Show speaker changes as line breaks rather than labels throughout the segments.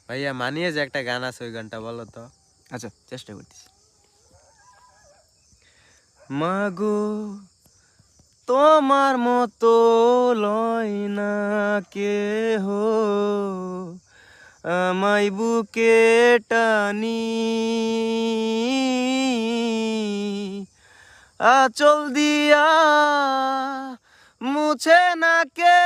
ভাইয়া মানিয়ে যে একটা গান আছে ওই গানটা বলো তো।
আচ্ছা চেষ্টা করতেছি।
মাগো তোমার মতো লয় না কেহ, আমায় বুকে টানি আঁচল দিয়া মুছে না কে,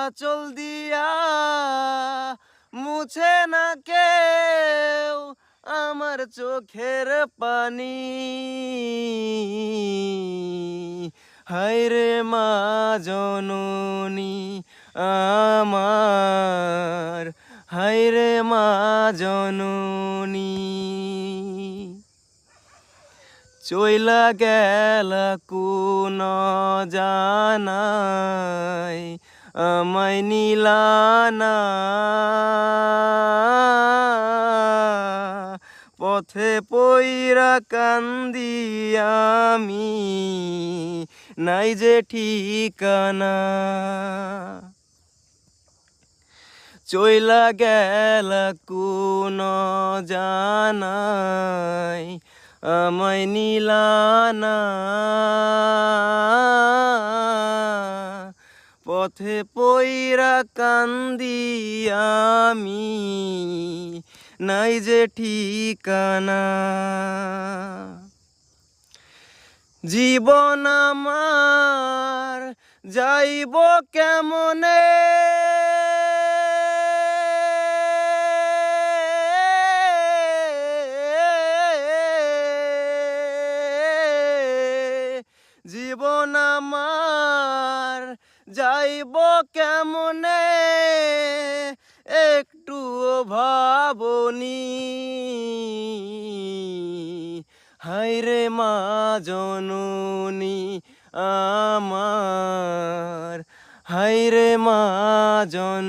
আঁচল দিয়া মুছে না কেউ আমার চোখের পানি। হায়রে মা জননী আমার, হায়রে মা জননী, চইলা গেলা কোন জানাই আমায় নিলানা, পথে পইরা কান্দি আমি নাই যে ঠিকানা। চইলা গেলা কোন জানাই আমায় নিলানা, পথে পইরা কান্দি আমি নাই যে ঠিকানা। জীবন আমার যাইব কেমনে, জীবন আমার যাইব কেমনে একটুও ভাবনি। হায়রে মা জননী আমার, হায়রে মা জননী।